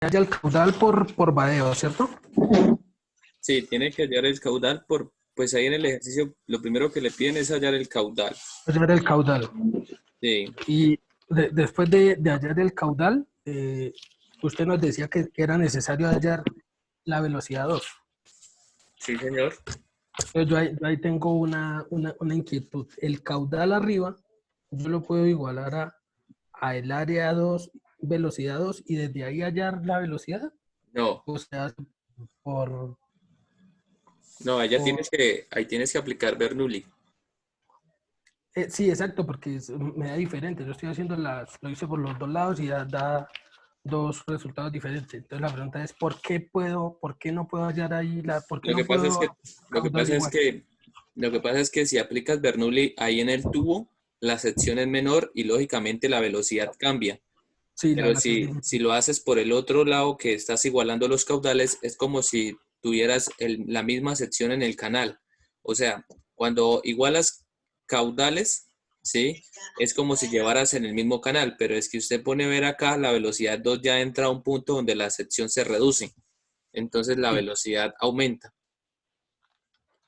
haya el caudal por vadeo, ¿cierto? Sí, tiene que hallar el caudal pues ahí en el ejercicio lo primero que le piden es hallar el caudal. Hallar el caudal. Sí, Y después de hallar el caudal, usted nos decía que era necesario hallar la velocidad 2. sí, señor. Entonces yo ahí tengo una inquietud. El caudal arriba, yo lo puedo igualar a el área 2, velocidad 2, y desde ahí hallar la velocidad. No, O sea, por, no, por ahí tienes que aplicar Bernoulli. sí, exacto, porque me da diferente. Yo estoy haciendo lo hice por los dos lados y da dos resultados diferentes. Entonces la pregunta es, por qué no puedo hallar ahí por qué Lo que no pasa es puedo que, lo que caudal pasa es igual? que, lo que pasa es que si aplicas Bernoulli ahí en el tubo, la sección es menor y lógicamente la velocidad cambia. Sí, la Pero velocidad si lo haces por el otro lado que estás igualando los caudales, es como si tuvieras la misma sección en el canal. O sea, cuando igualas caudales, ¿sí? Es como si llevaras en el mismo canal, pero es que usted pone a ver acá, la velocidad 2 ya entra a un punto donde la sección se reduce. Entonces la sí. velocidad aumenta.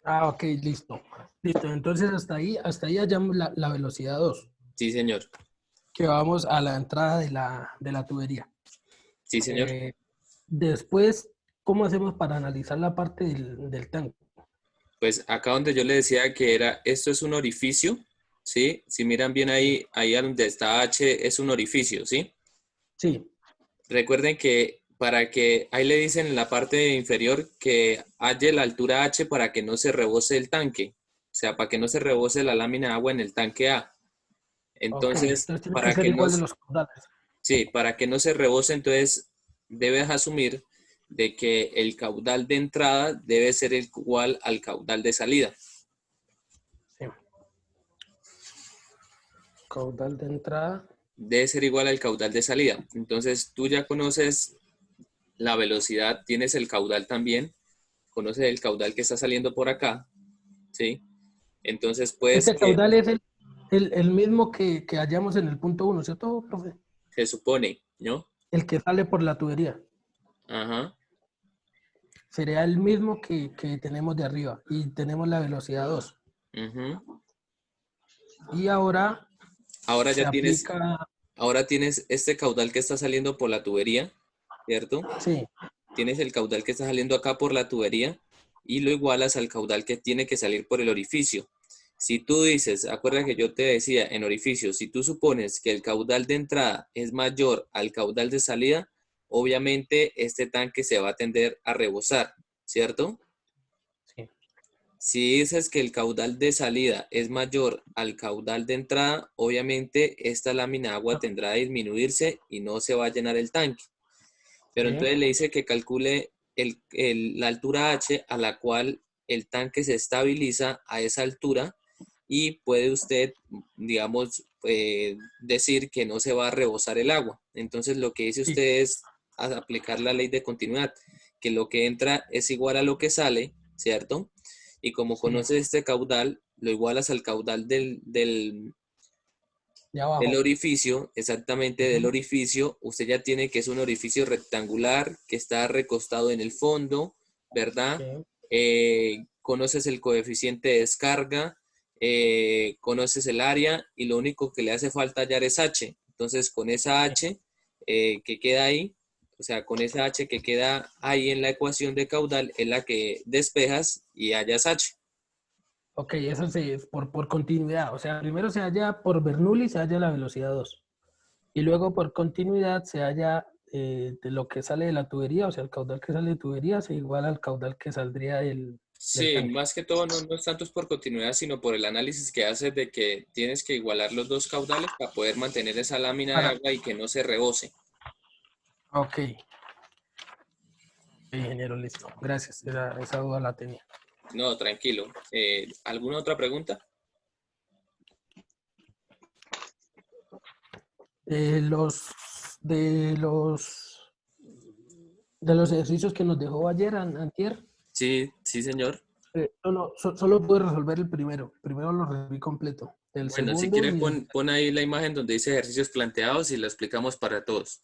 Ah, ok, listo. Listo. Entonces hasta ahí hallamos la velocidad 2, Sí, señor. que vamos a la entrada de la tubería. Sí, señor. Eh, Después, ¿cómo hacemos para analizar la parte del tanque? Pues acá donde yo le decía que era, esto es un orificio, ¿sí? Si miran bien ahí, ahí donde está H es un orificio, ¿sí? Sí, Recuerden que ahí le dicen en la parte inferior que halle la altura H para que no se rebose el tanque, o sea, para que no se rebose la lámina de agua en el tanque A. ok. Entonces, Entonces tiene que ser igual de los caudales. sí, para que no se rebose, entonces debes asumir de que el caudal de entrada debe ser igual al caudal de salida. Sí. Caudal de entrada. Debe ser igual al caudal de salida. Entonces, tú ya conoces la velocidad, tienes el caudal también, conoces el caudal que está saliendo por acá, ¿sí? Entonces, pues Este que caudal es el mismo que hallamos en el punto uno, ¿cierto, profe? se supone, ¿no? El que sale por la tubería. Ajá. Sería el mismo que tenemos de arriba y tenemos la velocidad 2. Ujú. Y ahora Ahora se ya tienes, aplica, ahora tienes este caudal que está saliendo por la tubería, ¿cierto? sí, Tienes el caudal que está saliendo acá por la tubería y lo igualas al caudal que tiene que salir por el orificio. Si tú dices, acuerda que yo te decía en orificio, si tú supones que el caudal de entrada es mayor al caudal de salida, obviamente este tanque se va a tender a rebosar, ¿cierto? sí. Si dices que el caudal de salida es mayor al caudal de entrada, obviamente esta lámina de agua tendrá a disminuirse y no se va a llenar el tanque. Pero Sí. entonces le dice que calcule la altura H a la cual el tanque se estabiliza a esa altura y puede usted, digamos, decir que no se va a rebosar el agua. Entonces lo que dice Sí. usted es aplicar la ley de continuidad, que lo que entra es igual a lo que sale, ¿cierto? Y como Sí. conoces este caudal, lo igualas al caudal De del abajo. orificio, exactamente del Ujú. orificio, usted ya tiene que es un orificio rectangular que está recostado en el fondo, ¿verdad? Sí. Conoces el coeficiente de descarga, conoces el área y lo único que le hace falta hallar es H. Entonces, con esa Sí. H que queda ahí, o sea, con esa H que queda ahí en la ecuación de caudal es la que despejas y hallas H. Ok, eso sí, es por continuidad. O sea, primero se halla por Bernoulli, se halla la velocidad 2. Y luego por continuidad se halla de lo que sale de la tubería, o sea, el caudal que sale de tubería se iguala al caudal que saldría del Sí, tanque. más que todo no es tanto por continuidad, sino por el análisis que haces de que tienes que igualar los dos caudales para poder mantener esa lámina de Para, agua y que no se rebose. ok, ingeniero, listo. Gracias, esa duda la tenía. No, tranquilo. ¿Alguna otra pregunta? Eh, los, de los, de los ejercicios que nos dejó ayer, antier, Sí, sí, señor. solo pude resolver el primero. Primero lo resolví completo. El Bueno, si segundo quiere y el... pon ahí la imagen donde dice ejercicios planteados y lo explicamos para todos.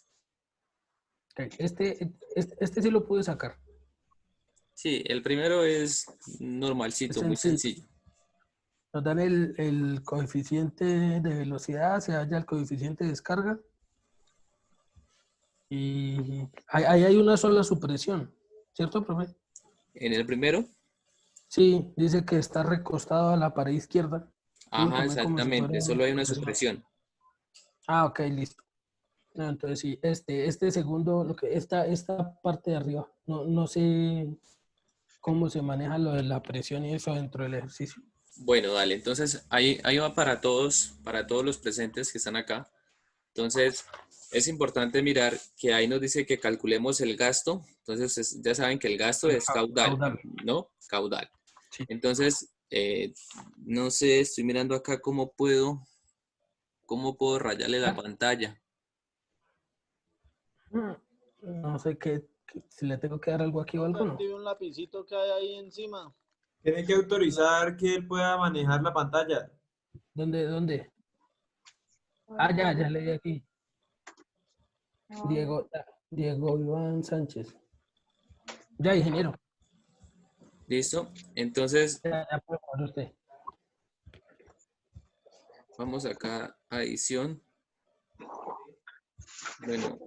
Ok, este sí lo pude sacar. Sí, el primero es Es normalcito, muy sencillo. sencillo. Nos dan el coeficiente de velocidad, se halla el coeficiente de descarga. Y ahí hay una sola supresión, ¿cierto, profe? En el primero, Sí, dice que está recostado a la pared izquierda. ajá, Dibújame como si fuera exactamente, una solo hay una supresión. supresión. Ah, ok, listo. No, entonces sí, este segundo, esta parte de arriba, no sé cómo se maneja lo de la presión y eso dentro del ejercicio. Bueno, dale, entonces ahí va para todos los presentes que están acá. Entonces, es importante mirar que ahí nos dice que calculemos el gasto. Entonces, ya saben que el gasto es caudal, Caudal. ¿no? Caudal. Sí. Entonces, no sé, estoy mirando acá cómo puedo rayarle la Ah, pantalla. no sé si le tengo que dar algo aquí o Profe, algo, no. active un lapicito que hay ahí encima. Tiene que autorizar que él pueda manejar la pantalla. ¿Dónde? Ah, ya leí aquí. Diego Iván Sánchez. Ya, ingeniero. ¿Listo? Entonces, Ya puede poner usted. vamos acá a edición. Bueno,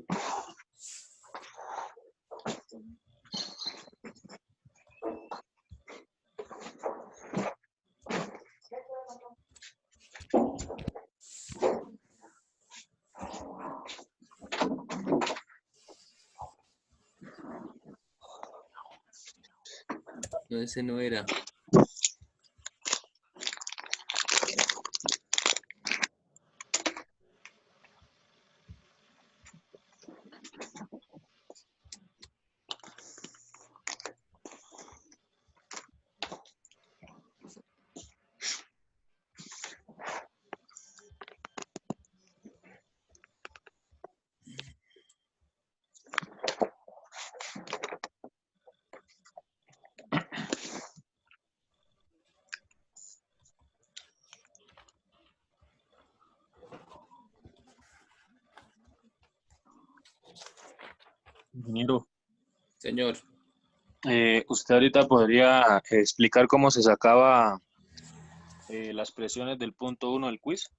no, ese no era. Ingeniero, Señor, usted ahorita podría explicar cómo se sacaba las presiones del punto uno del quiz.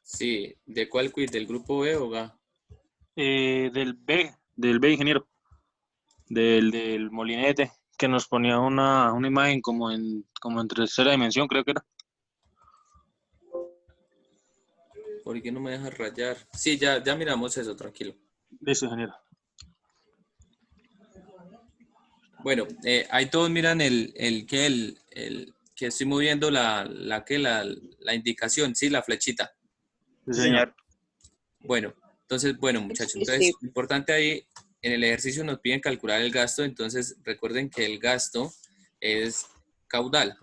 sí, ¿de cuál quiz? ¿Del grupo B o GA? Del B, ingeniero, del molinete, que nos ponía una imagen como en tercera dimensión, creo que era. ¿Por qué no me dejas rayar? Sí, ya miramos eso, tranquilo. Listo, ingeniero. Bueno, ahí todos miran el que estoy moviendo la indicación, sí, la flechita. Sí, señor. Bueno, entonces, bueno, muchachos, entonces, importante ahí, en el ejercicio nos piden calcular el gasto, entonces recuerden que el gasto es caudal.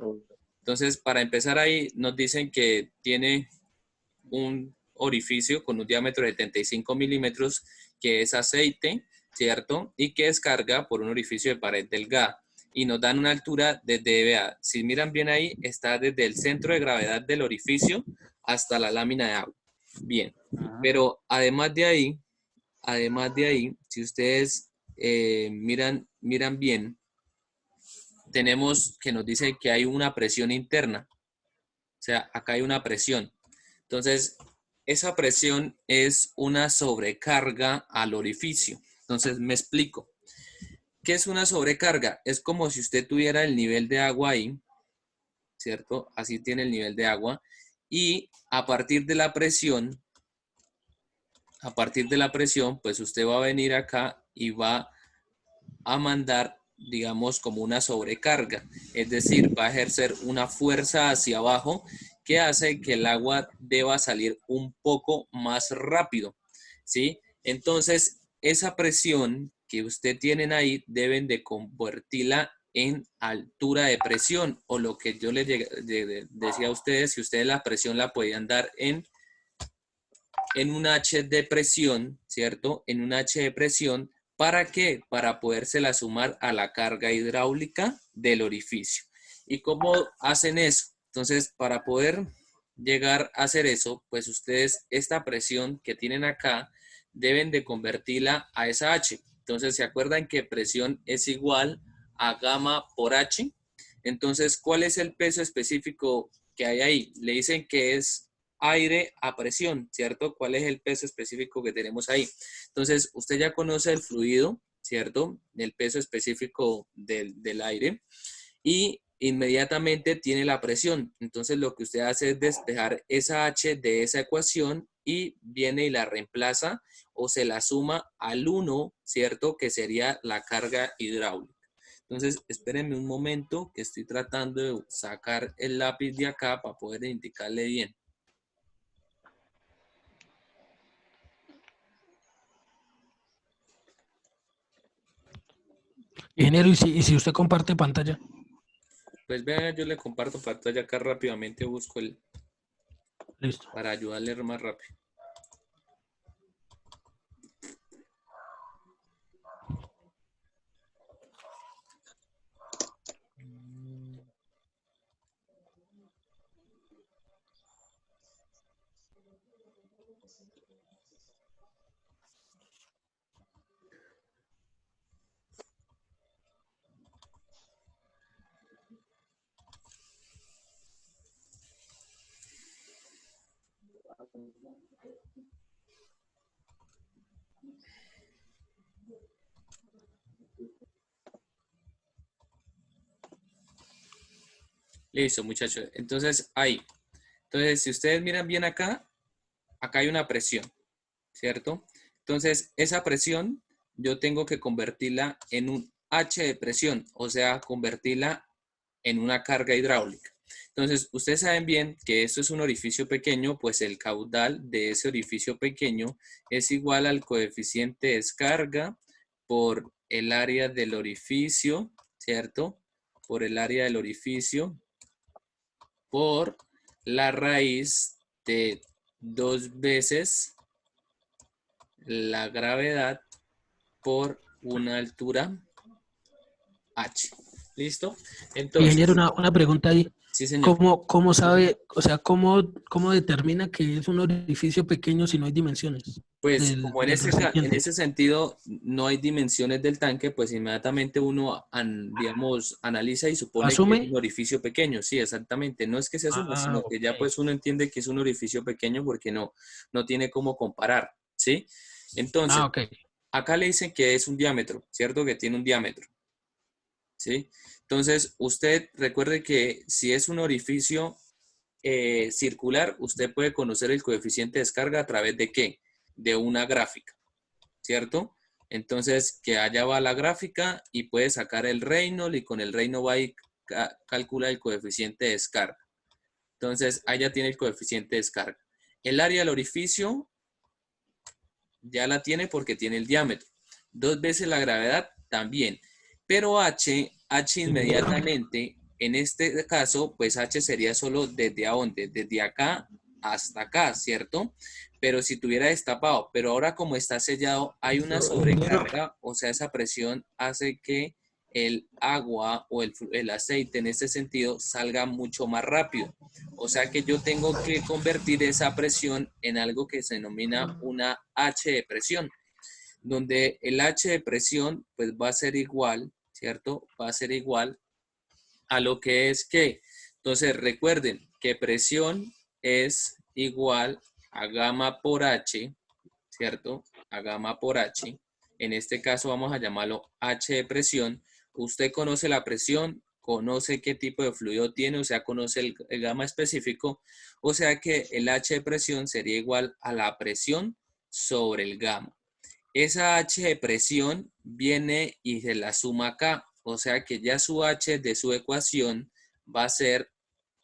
Entonces, para empezar ahí, nos dicen que tiene un orificio con un diámetro de 75 milímetros, que es aceite, ¿cierto? Y que descarga por un orificio de pared delgada. Y nos dan una altura desde, vea, si miran bien ahí, está desde el centro de gravedad del orificio hasta la lámina de agua. Bien, Ajá. pero además de ahí, si ustedes miran bien, tenemos que nos dice que hay una presión interna. O sea, acá hay una presión. Entonces, esa presión es una sobrecarga al orificio. Entonces, me explico. ¿Qué es una sobrecarga? Es como si usted tuviera el nivel de agua ahí, ¿cierto? Así tiene el nivel de agua. Y a partir de la presión, pues usted va a venir acá y va a mandar, digamos, como una sobrecarga. Es decir, va a ejercer una fuerza hacia abajo que hace que el agua deba salir un poco más rápido, ¿sí? Entonces, esa presión que usted tienen ahí deben de convertirla en altura de presión, o lo que yo les decía a ustedes, si ustedes la presión la podían dar en un H de presión, ¿cierto? En un H de presión, ¿para qué? Para podérsela sumar a la carga hidráulica del orificio. ¿Y cómo hacen eso? Entonces, para poder llegar a hacer eso, pues ustedes esta presión que tienen acá deben de convertirla a esa H. Entonces, ¿se acuerdan que presión es igual a gamma por H? Entonces, ¿cuál es el peso específico que hay ahí? Le dicen que es aire a presión, ¿cierto? ¿Cuál es el peso específico que tenemos ahí? Entonces, usted ya conoce el fluido, ¿cierto? El peso específico del aire y inmediatamente tiene la presión. Entonces, lo que usted hace es despejar esa H de esa ecuación y viene y la reemplaza o se la suma al 1, ¿cierto? Que sería la carga hidráulica. Entonces, espérenme un momento que estoy tratando de sacar el lápiz de acá para poder indicarle bien. Ingeniero, y si usted comparte pantalla. Pues vean, yo le comparto pantalla acá rápidamente, busco el Listo. para ayudarle más rápido. Listo, muchachos. Entonces, ahí. Entonces, si ustedes miran bien acá, acá hay una presión, ¿cierto? Entonces, esa presión yo tengo que convertirla en un H de presión, o sea, convertirla en una carga hidráulica. Entonces, ustedes saben bien que esto es un orificio pequeño, pues el caudal de ese orificio pequeño es igual al coeficiente de descarga por el área del orificio, ¿cierto? Por el área del orificio por la raíz de 2 veces la gravedad por una altura h. ¿Listo? Ingeniero, Entonces, una pregunta ahí. sí, señor. ¿Cómo sabe, o sea, cómo determina que es un orificio pequeño si no hay dimensiones Pues como en del en recipiente? ese sentido no hay dimensiones del tanque, pues inmediatamente uno, digamos, analiza y supone que es un ¿Asume? orificio pequeño. Sí, exactamente. No es que se asuma, Ah, sino que ya ok. pues uno entiende que es un orificio pequeño porque no tiene cómo comparar, ¿sí? Entonces, Ah, ok. acá le dicen que es un diámetro, ¿cierto? Que tiene un diámetro, ¿sí? Entonces, usted recuerde que si es un orificio circular, usted puede conocer el coeficiente de descarga a través de ¿qué? De una gráfica, ¿cierto? Entonces, que allá va la gráfica y puede sacar el Reynolds y con el Reynolds va y calcula el coeficiente de descarga. Entonces, allá tiene el coeficiente de descarga. El área del orificio ya la tiene porque tiene el diámetro. 2 veces la gravedad también. Pero H inmediatamente, en este caso, pues H sería solo desde a dónde, desde acá hasta acá, ¿cierto? Pero si tuviera destapado, pero ahora como está sellado, hay una Ingeniero, sobrecarga, o sea, esa presión hace que el agua o el aceite en este sentido salga mucho más rápido. O sea que yo tengo que convertir esa presión en algo que se denomina una H de presión, donde el H de presión pues va a ser igual, ¿cierto? Va a ser igual a lo que es que. Entonces recuerden que presión es igual a gamma por H, ¿cierto? A gamma por H. En este caso vamos a llamarlo H de presión. Usted conoce la presión, conoce qué tipo de fluido tiene, o sea, conoce el gamma específico, o sea que el H de presión sería igual a la presión sobre el gamma. Esa H de presión viene y se la suma acá, o sea que ya su H de su ecuación va a ser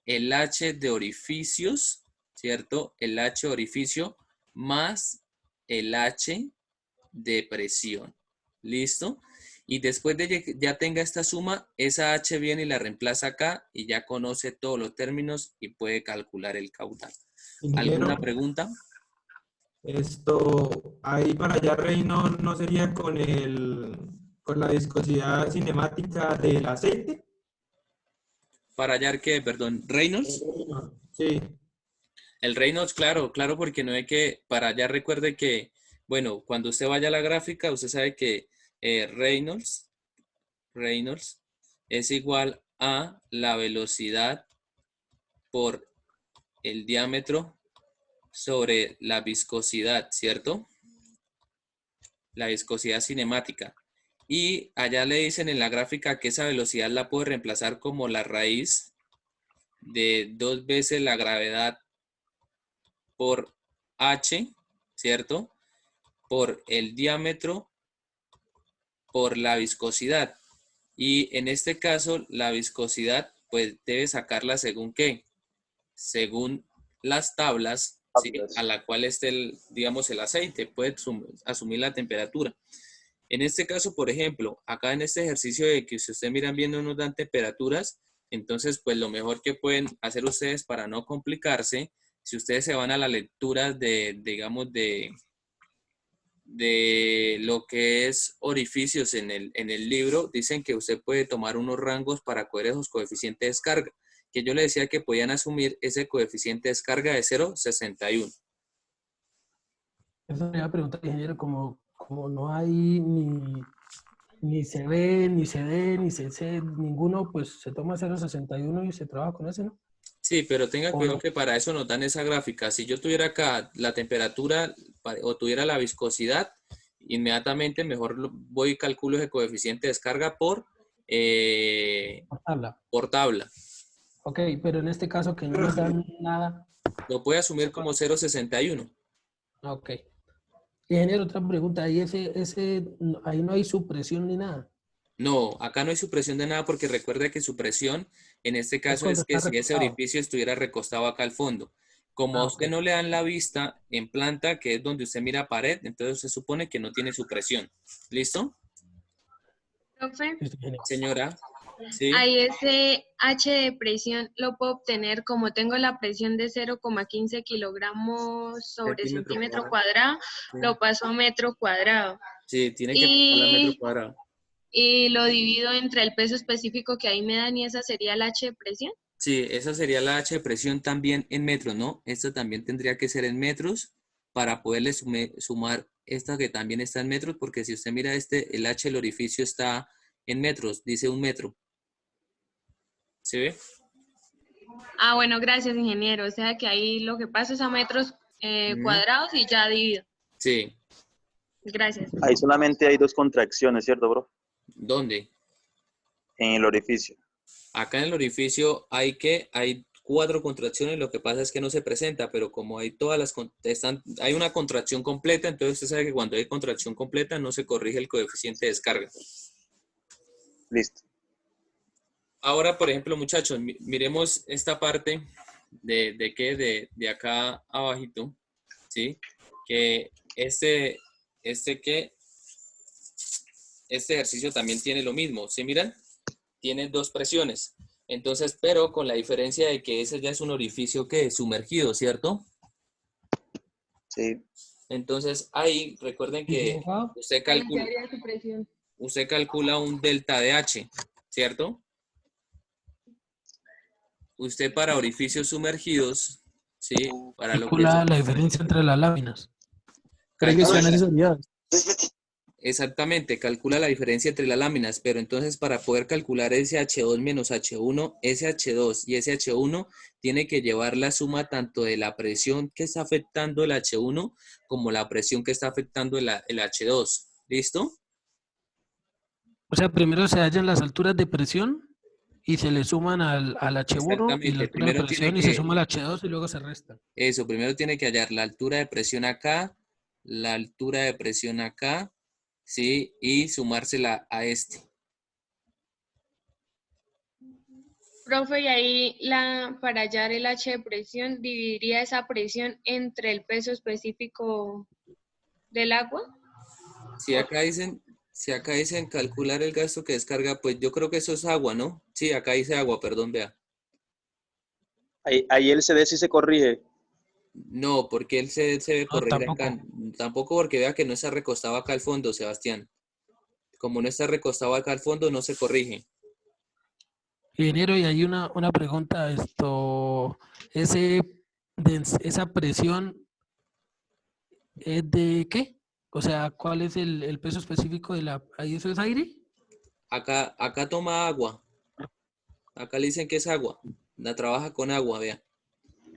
el H de orificios, ¿cierto? El H de orificio más el H de presión. ¿Listo? Y después de que ya tenga esta suma, esa H viene y la reemplaza acá y ya conoce todos los términos y puede calcular el caudal. ¿Alguna ingeniero, pregunta? esto ahí para allá Rey no sería con la viscosidad cinemática del aceite. Para hallar que, perdón, Reynolds. Sí, El Reynolds, claro, claro, porque no hay que, para allá recuerde que, Bueno, cuando usted vaya a la gráfica, usted sabe que Reynolds es igual a la velocidad por el diámetro sobre la viscosidad, ¿cierto? La viscosidad cinemática. Y allá le dicen en la gráfica que esa velocidad la puede reemplazar como la raíz de 2 veces la gravedad por h, ¿cierto? Por el diámetro por la viscosidad. Y en este caso, la viscosidad, pues debe sacarla según qué? Según las tablas, ¿sí? A la cual esté, digamos, el aceite. Puede asumir la temperatura. En este caso, por ejemplo, acá en este ejercicio de que si ustedes miran bien no nos dan temperaturas, entonces, pues lo mejor que pueden hacer ustedes para no complicarse, si ustedes se van a la lectura digamos, de lo que es orificios en el libro, dicen que usted puede tomar unos rangos para coger esos coeficientes de descarga, que yo le decía que podían asumir ese coeficiente de descarga de 0,61. Eso me iba a preguntar, ingeniero, como no hay ni se ve, ni se ve, ni se sé, ninguno, pues se toma 0,61 y se trabaja con ese, ¿no? Sí, pero tenga ¿O cuidado no? que para eso nos dan esa gráfica. Si yo tuviera acá la temperatura o tuviera la viscosidad, inmediatamente mejor voy y calculo ese coeficiente de descarga Por tabla. por tabla. Ok, pero en este caso que no nos dan nada. Lo puede asumir como 0,61. Ok. Ingeniero, otra pregunta, ahí ahí no hay supresión ni nada. No, acá no hay supresión de nada porque recuerda que supresión en este Es caso cuando es que está si ese recostado. orificio estuviera recostado acá al fondo. Como a usted Ok. no le dan la vista en planta, que es donde usted mira pared, entonces se supone que no tiene supresión. ¿Listo? Profe, Listo, ingeniero. Señora, ¿sí? ahí ese H de presión lo puedo obtener como tengo la presión de 0,15 kilogramos sobre Centímetro centímetro cuadrado. cuadrado, Sí, lo paso a metro cuadrado. sí, tiene que pasar a metro Y, cuadrado. y lo divido entre el peso específico que ahí me dan y esa sería el H de presión. Sí, esa sería la H de presión también en metros, ¿no? Esta también tendría que ser en metros para poderle sumar esta que también está en metros, porque si usted mira el H del orificio está en metros, dice 1 metro. ¿Se ve? Ah, bueno, gracias, ingeniero. O sea que ahí lo que paso es a metros Ujú. cuadrados y ya divido. Sí. Gracias. Ahí solamente hay dos contracciones, ¿cierto, bro? ¿Dónde? En el orificio. Acá en el orificio hay 4 contracciones, lo que pasa es que no se presenta, pero como hay hay una contracción completa, entonces usted sabe que cuando hay contracción completa no se corrige el coeficiente de descarga. Listo. Ahora, por ejemplo, muchachos, miremos esta parte de acá abajito, ¿sí? Que este ejercicio también tiene lo mismo, ¿sí miran? Tiene 2 presiones. Entonces, pero con la diferencia de que ese ya es un orificio que es sumergido, ¿cierto? Sí. Entonces, ahí recuerden que ¿Equivocado? usted Ahí ya calcula, habría su presión. usted calcula un delta de H, ¿cierto? Usted para orificios sumergidos, ¿sí? Para lo que es Calcula la diferencia entre las láminas. calcula, Unidades. exactamente, calcula la diferencia entre las láminas, pero entonces para poder calcular ese H2 menos H1, ese H2 y ese H1 tiene que llevar la suma tanto de la presión que está afectando el H1 como la presión que está afectando el H2. ¿Listo? O sea, primero se hallan las alturas de presión y se le suman al H1 y la Exactamente. altura de Primero tiene presión y se que, suma el H2 y luego se restan. eso, primero tiene que hallar la altura de presión acá, la altura de presión acá, ¿sí? Y sumársela a este. Profe, y ahí para hallar el H de presión, dividiría esa presión entre el peso específico del agua. Si acá dicen calcular el gasto que descarga, pues yo creo que eso es agua, ¿no? Sí, acá dice agua, perdón, vea. Ahí el CD sí se corrige. No, porque él se debe No, corregir acá. tampoco. Tampoco porque vea que no está recostado acá al fondo, Sebastián. Como no está recostado acá al fondo, no se corrige. Ingeniero, y hay una pregunta, esa presión ¿es de qué? O sea, ¿cuál es el peso específico de la... ¿Ahí eso es aire? Acá toma agua. Acá le dicen que es agua. La trabaja con agua, vea.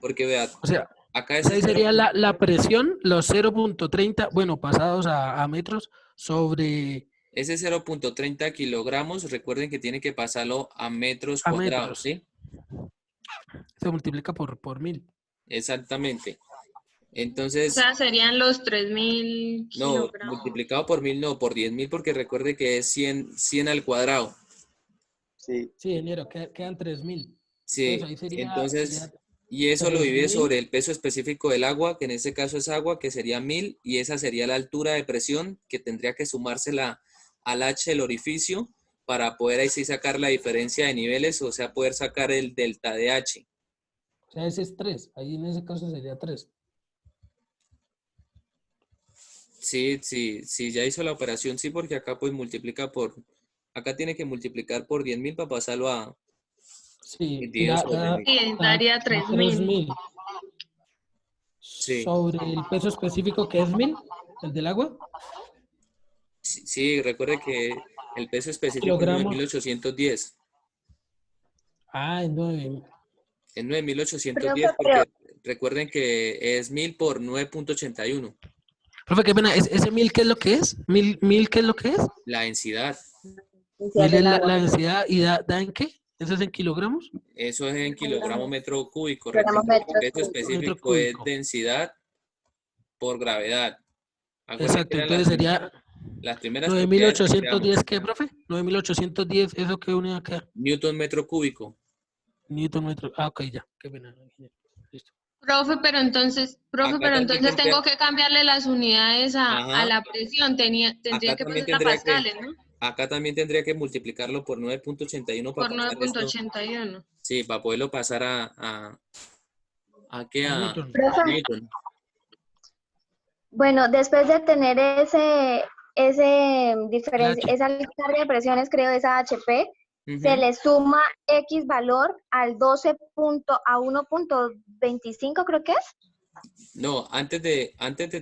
Porque vea, O sea, acá ese ahí cero sería punto- la presión, los 0.30, bueno, pasados a metros sobre ese 0.30 kilogramos, recuerden que tiene que pasarlo a metros a cuadrados, metros. ¿sí? Se multiplica por 1000. Exactamente. O Entonces, sea, serían los 3000 no, kilogramos. multiplicado por 1000, no, por 10.000, porque recuerde que es 100 al cuadrado. Sí. Sí, ingeniero, quedan 3000. Entonces Sí, ahí sería entonces, y eso lo divide 3000. sobre el peso específico del agua, que en este caso es agua, que sería 1000, y esa sería la altura de presión que tendría que sumársela al H del orificio para poder ahí sí sacar la diferencia de niveles, o sea, poder sacar el delta de H. O sea, ese es 3. Ahí en ese caso sería 3. Sí, sí, sí, ya hizo la operación, sí, porque acá pues acá tiene que multiplicar por 10.000 para pasarlo a Sí, y dividido sobre 1000. Sí, daría da 3000. 3000 Sí, sobre el peso específico que es 1000, el del agua, sí, sí, recuerde que el peso específico es kilogramos. 9.810. Ah, en 9. Es 9.810 Profe, pero porque recuerden que es 1000 por 9.81. Profe, qué pena, ¿ese 1000 qué es lo que es? ¿1000 qué es lo que es? La densidad, densidad 1000 es del agua, la densidad y da en qué? ¿Eso es en kilogramos? eso es en kilogramo metro cúbico. kilogramos Recuerden que el metros peso cúbicos. Metro específico es cúbico. densidad por gravedad. Acuérdense que Exacto, eran entonces sería las primeras propiedades que creamos. 9810, ¿qué, profe? 9810, ¿eso qué unidad queda? Newton metro cúbico. Newton metro. Ah, ok, ya, qué pena. Listo. Profe, Acá pero también entonces tendría, tengo que cambiarle las unidades a ajá, la presión. Tendría acá que también pasar a tendría que, pascales, ¿no? acá también tendría que multiplicarlo por 9.81 para Por pasar esto. 9.81. Sí, para poderlo pasar ¿a qué? A A Newton. Profe, Newton. bueno, después de tener El H. esa carga de presiones, creo, esa HP, se Ujú. le suma X valor al 1.25, creo que es. No, antes de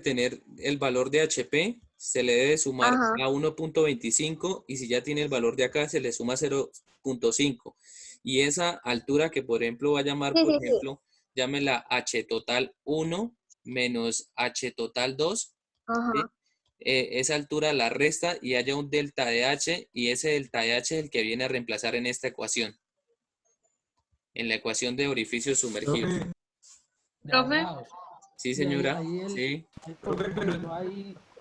tener el valor de HP, se le debe sumar Ajá. a 1.25 y si ya tiene el valor de acá, se le suma 0.5. Y esa altura que, por ejemplo, va a llamar, Sí, por sí, sí. ejemplo, llámela H total 1 menos H total 2, ¿sí? Ajá. Esa altura la resta y haya un delta de H y ese delta de H es el que viene a reemplazar en esta ecuación, en la ecuación de orificios sumergidos. Profe, De Profe, ahogados. Sí, Y ahí, señora. Sí. por Profe, pero- ejemplo,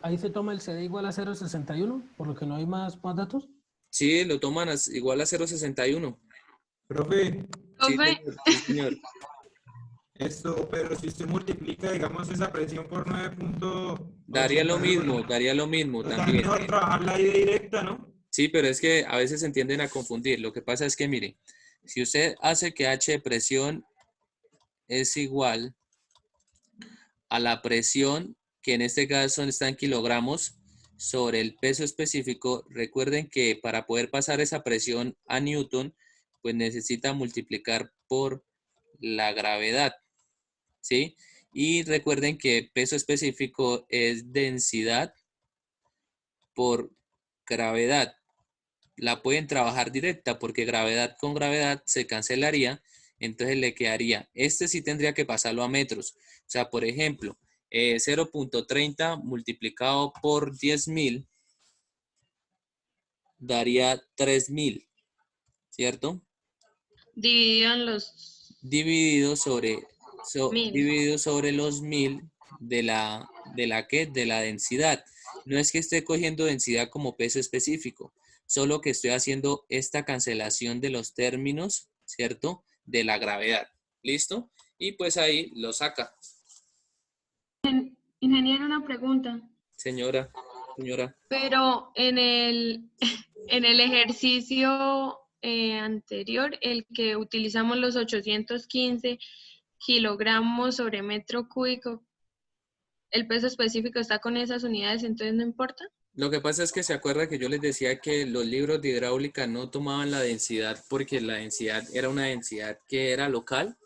ahí se toma el CD igual a 0.61, por lo que no hay más datos. Sí, lo toman igual a 0.61. profe, Sí, profe, señor. Sí, señor. esto, pero si usted multiplica, digamos, esa presión por 9.81, Daría lo mismo está también. mejor trabajar la ida directa, ¿no? Sí, pero es que a veces se tienden a confundir. Lo que pasa es que, mire, si usted hace que H de presión es igual a la presión, que en este caso está en kilogramos, sobre el peso específico, recuerden que para poder pasar esa presión a Newton, pues necesita multiplicar por la gravedad, ¿sí? Y recuerden que peso específico es densidad por gravedad. La pueden trabajar directa porque gravedad con gravedad se cancelaría, entonces le quedaría, este sí tendría que pasarlo a metros. O sea, por ejemplo, 0.30 multiplicado por 10.000 daría 3.000, ¿cierto? dividido en los Dividido sobre, 1000. dividido sobre los 1000 de la densidad. No es que esté cogiendo densidad como peso específico, solo que estoy haciendo esta cancelación de los términos, ¿cierto? De la gravedad. ¿Listo? Y pues ahí lo saca. Ingeniero, una pregunta. Señora. Pero en el ejercicio anterior, el que utilizamos los 815 kilogramos sobre metro cúbico, el peso específico está con esas unidades, entonces no importa. Lo que pasa es que se acuerda que yo les decía que los libros de hidráulica no tomaban la densidad porque la densidad era una densidad que era local,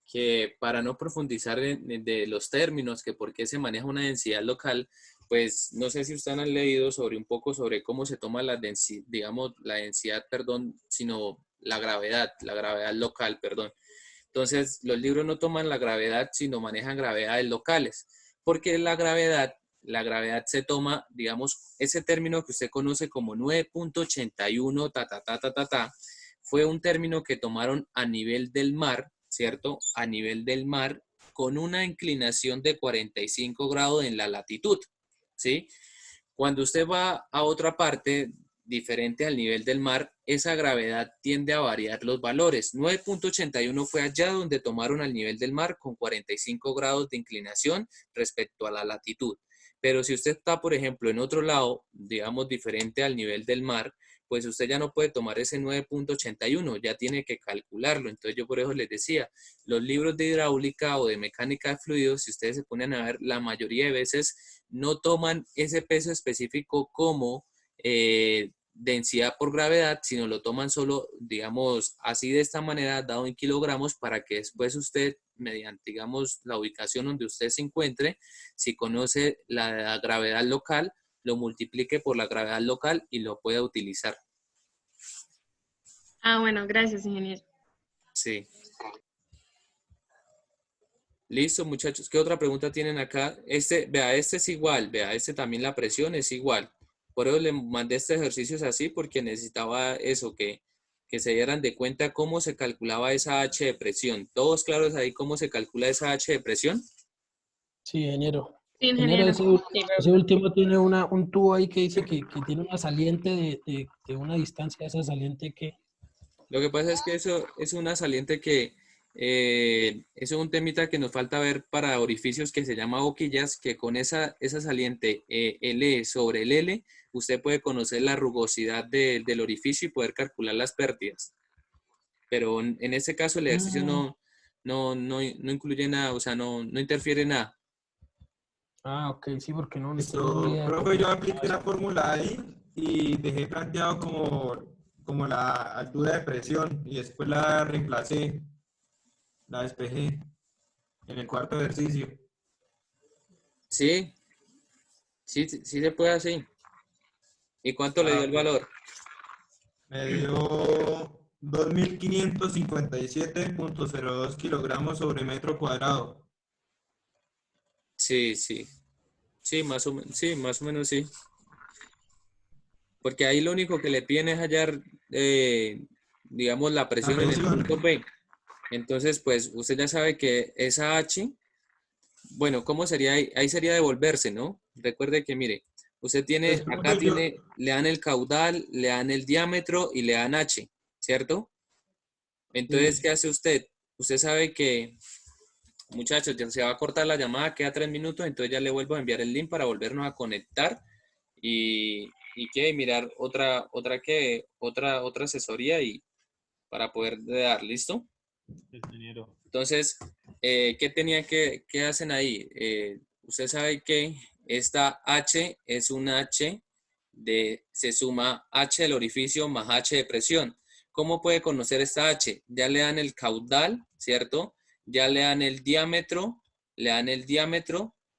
que para no profundizar de los términos, que por qué se maneja una densidad local, pues no sé si ustedes han leído sobre un poco sobre cómo se toma la densidad, digamos, la densidad, perdón, sino la gravedad local, perdón. Entonces, los libros no toman la gravedad, sino manejan gravedades locales, porque la gravedad se toma, digamos, ese término que usted conoce como 9.81, fue un término que tomaron a nivel del mar, ¿cierto? A nivel del mar, con una inclinación de 45 grados en la latitud, ¿sí? Cuando usted va a otra parte diferente al nivel del mar, esa gravedad tiende a variar los valores. 9.81 fue allá donde tomaron al nivel del mar con 45 grados de inclinación respecto a la latitud. Pero si usted está, por ejemplo, en otro lado, digamos, diferente al nivel del mar, pues usted ya no puede tomar ese 9.81, ya tiene que calcularlo. Entonces yo por eso les decía, los libros de hidráulica o de mecánica de fluidos, si ustedes se ponen a ver, la mayoría de veces no toman ese peso específico como densidad por gravedad, sino lo toman solo, digamos, así de esta manera, dado en kilogramos, para que después usted, mediante, digamos, la ubicación donde usted se encuentre, si conoce la gravedad local, lo multiplique por la gravedad local y lo pueda utilizar. Ah, bueno, gracias, ingeniero. Sí. Listo, muchachos. ¿Qué otra pregunta tienen acá? Vea, este es igual. Vea, este también la presión es igual. Por eso le mandé este ejercicio así, porque necesitaba eso, que se dieran de cuenta cómo se calculaba esa H de presión. ¿Todos claros ahí cómo se calcula esa H de presión? Sí, ingeniero. Sí, Ingeniero, ingeniero. ese último tiene un tubo ahí que dice que tiene una saliente de una distancia, esa saliente que... Lo que pasa es que eso es una saliente que eso es un temita que nos falta ver para orificios que se llama boquillas, que con esa saliente L sobre el L, usted puede conocer la rugosidad del orificio y poder calcular las pérdidas. Pero en este caso el ejercicio no incluye nada, o sea, no interfiere nada. Ah, ok, sí, porque no... Profe, yo apliqué la fórmula ahí y dejé planteado como la altura de presión y después la reemplacé, la despejé en el cuarto ejercicio. Sí se puede así. ¿Y cuánto le dio el valor? Me dio 2.557.02 kilogramos sobre metro cuadrado. Sí, más o menos sí. Porque ahí lo único que le piden es hallar, digamos, la presión en el punto B. Entonces, pues, usted ya sabe que esa H, bueno, ¿cómo sería ahí? Ahí sería devolverse, ¿no? Recuerde que, mire, usted tiene, Pues, acá tiene, le dan el caudal, le dan el diámetro y le dan H, ¿cierto? Entonces, Sí. ¿qué hace usted? Usted sabe que, muchachos, ya se va a cortar la llamada, queda 3 minutos, entonces ya le vuelvo a enviar el link para volvernos a conectar y mirar otra asesoría y para poder dar, ¿listo? Ingeniero. Entonces, ¿qué hacen ahí? Usted sabe que esta H es una H se suma H del orificio más H de presión. ¿Cómo puede conocer esta H? Ya le dan el caudal, ¿cierto? Ya le dan el diámetro,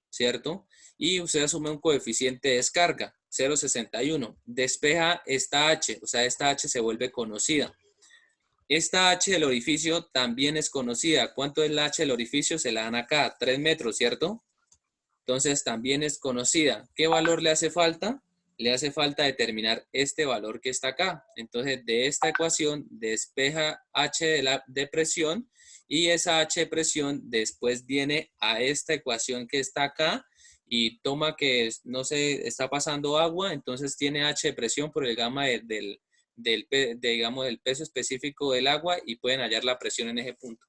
¿cierto? Y usted asume un coeficiente de descarga, 0.61. Despeja esta H, o sea, esta H se vuelve conocida. Esta H del orificio también es conocida. ¿Cuánto es la H del orificio? Se la dan acá, 3 metros, ¿cierto? Entonces también es conocida. ¿Qué valor le hace falta? Le hace falta determinar este valor que está acá. Entonces de esta ecuación despeja H de presión y esa H de presión después viene a esta ecuación que está acá y toma que no se está pasando agua, entonces tiene H de presión por el gamma digamos, del peso específico del agua y pueden hallar la presión en ese punto.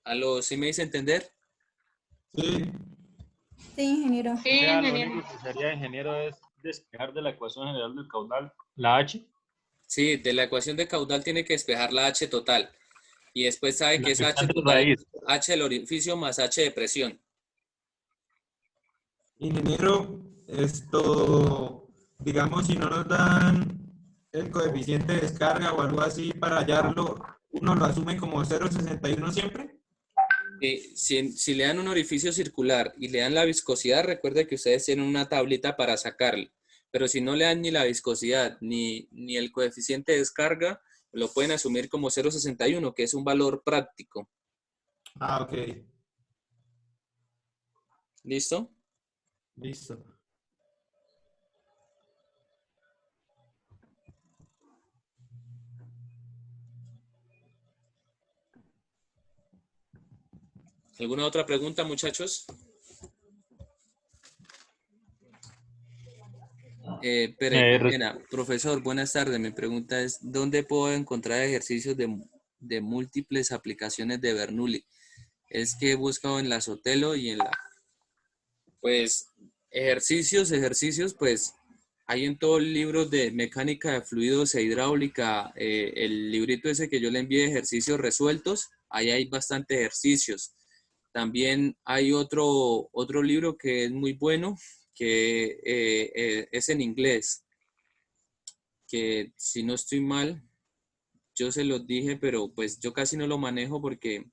¿Aló, sí me dice entender? Sí. Sí, ingeniero. Sí, O sea, lo ingeniero. único que sería, ingeniero, es despejar de la ecuación general del caudal la H. Sí, de la ecuación de caudal tiene que despejar la H total. Y después sabe que es H Antes total, raíz. H del orificio más H de presión. Ingeniero, esto, digamos, si no nos dan el coeficiente de descarga o algo así para hallarlo, uno lo asume como 0,61 siempre. Si le dan un orificio circular y le dan la viscosidad, recuerde que ustedes tienen una tablita para sacarlo. Pero si no le dan ni la viscosidad ni el coeficiente de descarga, lo pueden asumir como 0,61, que es un valor práctico. Ah, ok. ¿Listo? Listo. ¿Alguna otra pregunta, muchachos? Pena, profesor, buenas tardes. Mi pregunta es, ¿dónde puedo encontrar ejercicios de múltiples aplicaciones de Bernoulli? Es que he buscado en la Sotelo y en la... Pues, ejercicios, pues, hay en todos los libros de mecánica de fluidos e hidráulica, el librito ese que yo le envié, ejercicios resueltos, ahí hay bastantes ejercicios. También hay otro libro que es muy bueno, que es en inglés, que si no estoy mal, yo se los dije, pero pues yo casi no lo manejo porque